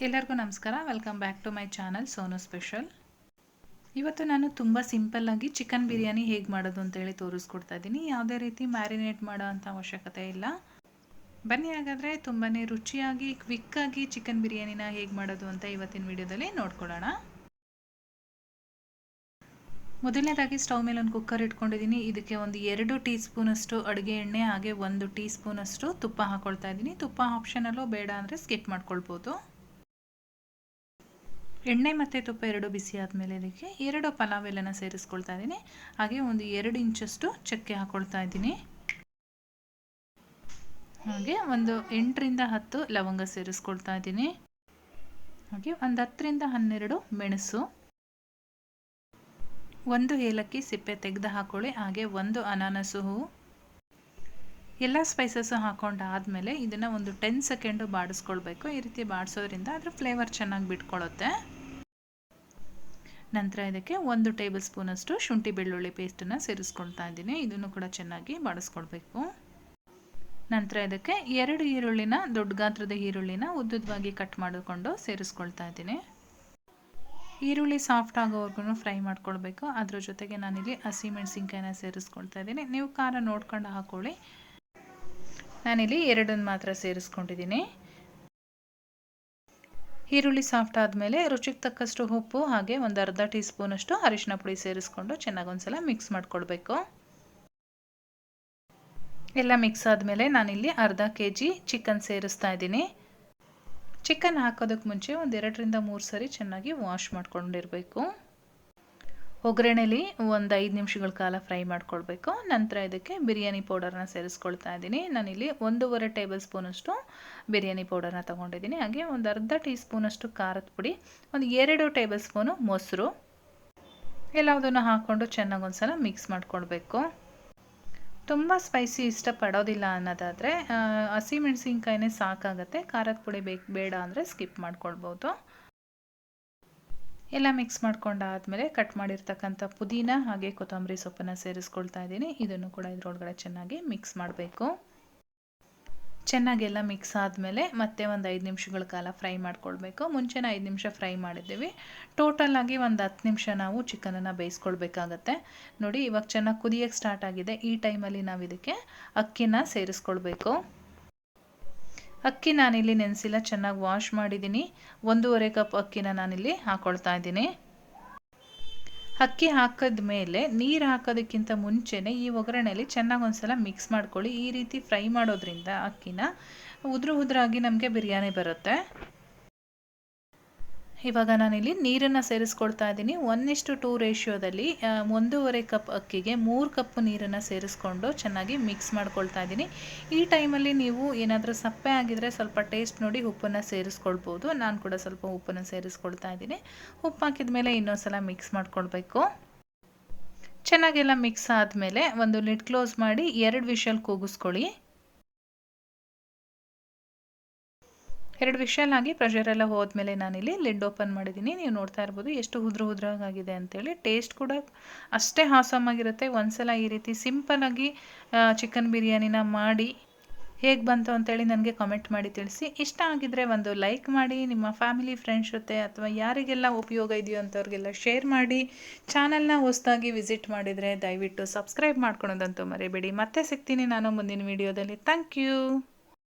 ಎಲ್ಲರಿಗೂ ನಮಸ್ಕಾರ. Welcome back to my channel Sonu special. ಇವತ್ತು ನಾನು ತುಂಬ ಸಿಂಪಲ್ಲಾಗಿ ಚಿಕನ್ ಬಿರಿಯಾನಿ ಹೇಗೆ ಮಾಡೋದು ಅಂತೇಳಿ ತೋರಿಸ್ಕೊಡ್ತಾ ಇದ್ದೀನಿ. ಯಾವುದೇ ರೀತಿ ಮ್ಯಾರಿನೇಟ್ ಮಾಡೋ ಅಂಥ ಅವಶ್ಯಕತೆ ಇಲ್ಲ. ಬನ್ನಿ ಹಾಗಾದರೆ ತುಂಬಾ ರುಚಿಯಾಗಿ ಕ್ವಿಕ್ಕಾಗಿ ಚಿಕನ್ ಬಿರಿಯಾನಿನ ಹೇಗೆ ಮಾಡೋದು ಅಂತ ಇವತ್ತಿನ ವಿಡಿಯೋದಲ್ಲಿ ನೋಡ್ಕೊಳ್ಳೋಣ. ಮೊದಲನೇದಾಗಿ ಸ್ಟವ್ ಮೇಲೆ ಒಂದು ಕುಕ್ಕರ್ ಇಟ್ಕೊಂಡಿದ್ದೀನಿ. ಇದಕ್ಕೆ ಒಂದು 2 ಟೀ ಸ್ಪೂನಷ್ಟು ಅಡುಗೆ ಎಣ್ಣೆ ಹಾಗೆ 1 ಟೀ ಸ್ಪೂನಷ್ಟು ತುಪ್ಪ ಹಾಕ್ಕೊಳ್ತಾ ಇದ್ದೀನಿ. ತುಪ್ಪ ಆಪ್ಷನಲ್ಲೂ, ಬೇಡ ಅಂದರೆ ಸ್ಕಿಪ್ ಮಾಡ್ಕೊಳ್ಬೋದು. ಎಣ್ಣೆ ಮತ್ತು ತುಪ್ಪ ಎರಡು ಬಿಸಿ ಆದಮೇಲೆ ಇದಕ್ಕೆ 2 ಪಲಾವ್ ಎಲೆನ ಸೇರಿಸ್ಕೊಳ್ತಾ ಇದ್ದೀನಿ. ಹಾಗೆ ಒಂದು 2 ಇಂಚಷ್ಟು ಚಕ್ಕೆ ಹಾಕ್ಕೊಳ್ತಾ ಇದ್ದೀನಿ. ಹಾಗೆ ಒಂದು 8 ರಿಂದ 10 ಲವಂಗ ಸೇರಿಸ್ಕೊಳ್ತಾ ಇದ್ದೀನಿ. ಹಾಗೆ ಒಂದು 10 ರಿಂದ 12 ಮೆಣಸು, 1 ಏಲಕ್ಕಿ ಸಿಪ್ಪೆ ತೆಗೆದು ಹಾಕ್ಕೊಳ್ಳಿ. ಹಾಗೆ 1 ಅನಾನಸು ಹೂವು. ಎಲ್ಲ ಸ್ಪೈಸಸ್ಸು ಹಾಕ್ಕೊಂಡಾದಮೇಲೆ ಇದನ್ನು ಒಂದು 10 ಸೆಕೆಂಡು ಬಾಡಿಸ್ಕೊಳ್ಬೇಕು. ಈ ರೀತಿ ಬಾಡಿಸೋದ್ರಿಂದ ಅದರ ಫ್ಲೇವರ್ ಚೆನ್ನಾಗಿ ಬಿಟ್ಕೊಳ್ಳುತ್ತೆ. ನಂತರ ಇದಕ್ಕೆ 1 ಟೇಬಲ್ ಸ್ಪೂನಷ್ಟು ಶುಂಠಿ ಬೆಳ್ಳುಳ್ಳಿ ಪೇಸ್ಟನ್ನು ಸೇರಿಸ್ಕೊಳ್ತಾ ಇದ್ದೀನಿ. ಇದನ್ನು ಕೂಡ ಚೆನ್ನಾಗಿ ಬಾಡಿಸ್ಕೊಳ್ಬೇಕು. ನಂತರ ಇದಕ್ಕೆ 2 ಈರುಳ್ಳಿನ, ದೊಡ್ಡ ಗಾತ್ರದ ಈರುಳ್ಳಿನ ಉದ್ದುದ್ದವಾಗಿ ಕಟ್ ಮಾಡಿಕೊಂಡು ಸೇರಿಸ್ಕೊಳ್ತಾ ಇದ್ದೀನಿ. ಈರುಳ್ಳಿ ಸಾಫ್ಟ್ ಆಗೋವರೆಗೂ ಫ್ರೈ ಮಾಡ್ಕೊಳ್ಬೇಕು. ಅದ್ರ ಜೊತೆಗೆ ನಾನಿಲ್ಲಿ ಹಸಿಮೆಣಸಿನ್ಕಾಯಿನ ಸೇರಿಸ್ಕೊಳ್ತಾ ಇದ್ದೀನಿ. ನೀವು ಖಾರ ನೋಡ್ಕೊಂಡು ಹಾಕ್ಕೊಳ್ಳಿ. ನಾನಿಲ್ಲಿ 2 ಮಾತ್ರ ಸೇರಿಸ್ಕೊಂಡಿದ್ದೀನಿ. ಈರುಳ್ಳಿ ಸಾಫ್ಟ್ ಆದಮೇಲೆ ರುಚಿಗೆ ತಕ್ಕಷ್ಟು ಉಪ್ಪು ಹಾಗೆ ಒಂದು ಅರ್ಧ ಟೀ ಸ್ಪೂನಷ್ಟು ಅರಿಶಿನ ಪುಡಿ ಸೇರಿಸ್ಕೊಂಡು ಚೆನ್ನಾಗಿ ಒಂದ್ಸಲ ಮಿಕ್ಸ್ ಮಾಡ್ಕೊಳ್ಬೇಕು. ಎಲ್ಲ ಮಿಕ್ಸ್ ಆದಮೇಲೆ ನಾನಿಲ್ಲಿ ಅರ್ಧ kg ಚಿಕನ್ ಸೇರಿಸ್ತಾ ಇದ್ದೀನಿ. ಚಿಕನ್ ಹಾಕೋದಕ್ಕೆ ಮುಂಚೆ ಒಂದು 2 ರಿಂದ 3 ಸರಿ ಚೆನ್ನಾಗಿ ವಾಶ್ ಮಾಡ್ಕೊಂಡಿರಬೇಕು. ಒಗ್ಗರಣೆಲಿ ಒಂದು 5 ನಿಮಿಷಗಳ ಕಾಲ ಫ್ರೈ ಮಾಡ್ಕೊಳ್ಬೇಕು. ನಂತರ ಇದಕ್ಕೆ ಬಿರಿಯಾನಿ ಪೌಡರ್ನ ಸೇರಿಸ್ಕೊಳ್ತಾ ಇದ್ದೀನಿ. ನಾನಿಲ್ಲಿ 1.5 ಟೇಬಲ್ ಸ್ಪೂನಷ್ಟು ಬಿರಿಯಾನಿ ಪೌಡರ್ನ ತೊಗೊಂಡಿದ್ದೀನಿ. ಹಾಗೆ ಒಂದು ಅರ್ಧ ಟೀ ಸ್ಪೂನಷ್ಟು ಖಾರದ ಪುಡಿ, ಒಂದು 2 ಟೇಬಲ್ ಸ್ಪೂನು ಮೊಸರು, ಎಲ್ಲದನ್ನು ಹಾಕ್ಕೊಂಡು ಚೆನ್ನಾಗಿ ಒಂದ್ಸಲ ಮಿಕ್ಸ್ ಮಾಡ್ಕೊಳ್ಬೇಕು. ತುಂಬ ಸ್ಪೈಸಿ ಇಷ್ಟಪಡೋದಿಲ್ಲ ಅನ್ನೋದಾದರೆ ಹಸಿಮೆಣಸಿನ್ಕಾಯಿನೇ ಸಾಕಾಗುತ್ತೆ. ಖಾರದ ಪುಡಿ ಬೇಡ ಅಂದರೆ ಸ್ಕಿಪ್ ಮಾಡ್ಕೊಳ್ಬೋದು. ಎಲ್ಲ ಮಿಕ್ಸ್ ಮಾಡ್ಕೊಂಡಾದಮೇಲೆ ಕಟ್ ಮಾಡಿರ್ತಕ್ಕಂಥ ಪುದೀನ ಹಾಗೆ ಕೊತ್ತಂಬರಿ ಸೊಪ್ಪನ್ನು ಸೇರಿಸ್ಕೊಳ್ತಾ ಇದ್ದೀನಿ. ಇದನ್ನು ಕೂಡ ಇದರೊಳಗಡೆ ಚೆನ್ನಾಗಿ ಮಿಕ್ಸ್ ಮಾಡಬೇಕು. ಚೆನ್ನಾಗೆಲ್ಲ ಮಿಕ್ಸ್ ಆದಮೇಲೆ ಮತ್ತೆ ಒಂದು 5 ನಿಮಿಷಗಳ ಕಾಲ ಫ್ರೈ ಮಾಡ್ಕೊಳ್ಬೇಕು. ಮುಂಚೆನೇ 5 ನಿಮಿಷ ಫ್ರೈ ಮಾಡಿದ್ದೀವಿ. ಟೋಟಲಾಗಿ ಒಂದು 10 ನಿಮಿಷ ನಾವು ಚಿಕನನ್ನು ಬೇಯಿಸ್ಕೊಳ್ಬೇಕಾಗತ್ತೆ. ನೋಡಿ, ಇವಾಗ ಚೆನ್ನಾಗಿ ಕುದಿಯೋಕ್ಕೆ ಸ್ಟಾರ್ಟ್ ಆಗಿದೆ. ಈ ಟೈಮಲ್ಲಿ ನಾವು ಇದಕ್ಕೆ ಅಕ್ಕಿನ ಸೇರಿಸ್ಕೊಳ್ಬೇಕು. ಅಕ್ಕಿ ನಾನಿಲ್ಲಿ ನೆನೆಸಿಲ್ಲ, ಚೆನ್ನಾಗಿ ವಾಶ್ ಮಾಡಿದ್ದೀನಿ. 1.5 ಕಪ್ ಅಕ್ಕಿನ ನಾನಿಲ್ಲಿ ಹಾಕ್ಕೊಳ್ತಾ ಇದ್ದೀನಿ. ಅಕ್ಕಿ ಹಾಕಿದ ಮೇಲೆ ನೀರು ಹಾಕೋದಕ್ಕಿಂತ ಮುಂಚೆನೇ ಈ ಒಗ್ಗರಣೆಯಲ್ಲಿ ಚೆನ್ನಾಗಿ ಒಂದ್ಸಲ ಮಿಕ್ಸ್ ಮಾಡ್ಕೊಳ್ಳಿ. ಈ ರೀತಿ ಫ್ರೈ ಮಾಡೋದ್ರಿಂದ ಅಕ್ಕಿನ ಉದುರಾಗಿ ನಮಗೆ ಬಿರಿಯಾನಿ ಬರುತ್ತೆ. ಇವಾಗ ನಾನಿಲ್ಲಿ ನೀರನ್ನು ಸೇರಿಸ್ಕೊಳ್ತಾ ಇದ್ದೀನಿ. 1:2 ರೇಷಿಯೋದಲ್ಲಿ 1.5 ಕಪ್ ಅಕ್ಕಿಗೆ 3 ಕಪ್ ನೀರನ್ನು ಸೇರಿಸ್ಕೊಂಡು ಚೆನ್ನಾಗಿ ಮಿಕ್ಸ್ ಮಾಡ್ಕೊಳ್ತಾ ಇದ್ದೀನಿ. ಈ ಟೈಮಲ್ಲಿ ನೀವು ಏನಾದರೂ ಸಪ್ಪೆ ಆಗಿದ್ರೆ ಸ್ವಲ್ಪ ಟೇಸ್ಟ್ ನೋಡಿ ಉಪ್ಪನ್ನು ಸೇರಿಸ್ಕೊಳ್ಬೋದು. ನಾನು ಕೂಡ ಸ್ವಲ್ಪ ಉಪ್ಪನ್ನು ಸೇರಿಸ್ಕೊಳ್ತಾ ಇದ್ದೀನಿ. ಉಪ್ಪು ಹಾಕಿದ ಮೇಲೆ ಇನ್ನೊಂದ್ಸಲ ಮಿಕ್ಸ್ ಮಾಡ್ಕೊಳ್ಬೇಕು. ಚೆನ್ನಾಗೆಲ್ಲ ಮಿಕ್ಸ್ ಆದಮೇಲೆ ಒಂದು ಲಿಡ್ ಕ್ಲೋಸ್ ಮಾಡಿ 2 ವಿಷಲ್ ಕೂಗಿಸ್ಕೊಳ್ಳಿ. 2 ವಿಷಲ್ ಆಗಿ ಪ್ರೆಷರ್ ಎಲ್ಲ ಹೋದ್ಮೇಲೆ ನಾನಿಲ್ಲಿ ಲಿಡ್ ಓಪನ್ ಮಾಡಿದ್ದೀನಿ. ನೀವು ನೋಡ್ತಾ ಇರ್ಬೋದು ಎಷ್ಟು ಉದ್ರಾಗಿದೆ ಅಂತೇಳಿ. ಟೇಸ್ಟ್ ಕೂಡ ಅಷ್ಟೇ ಆಸಮ್ ಆಗಿರುತ್ತೆ. ಒಂದ್ಸಲ ಈ ರೀತಿ ಸಿಂಪಲ್ಲಾಗಿ ಚಿಕನ್ ಬಿರಿಯಾನಿನ ಮಾಡಿ ಹೇಗೆ ಬಂತು ಅಂತೇಳಿ ನನಗೆ ಕಮೆಂಟ್ ಮಾಡಿ ತಿಳಿಸಿ. ಇಷ್ಟ ಆಗಿದ್ರೆ ಒಂದು ಲೈಕ್ ಮಾಡಿ, ನಿಮ್ಮ ಫ್ಯಾಮಿಲಿ ಫ್ರೆಂಡ್ಸ್ ಜೊತೆ ಅಥವಾ ಯಾರಿಗೆಲ್ಲ ಉಪಯೋಗ ಇದೆಯೋ ಅಂಥವ್ರಿಗೆಲ್ಲ ಶೇರ್ ಮಾಡಿ. ಚಾನಲ್ನ ಹೊಸದಾಗಿ ವಿಸಿಟ್ ಮಾಡಿದರೆ ದಯವಿಟ್ಟು ಸಬ್ಸ್ಕ್ರೈಬ್ ಮಾಡ್ಕೊಳೋದಂತೂ ಮರಿಬೇಡಿ. ಮತ್ತೆ ಸಿಗ್ತೀನಿ ನಾನು ಮುಂದಿನ ವಿಡಿಯೋದಲ್ಲಿ. Thank you.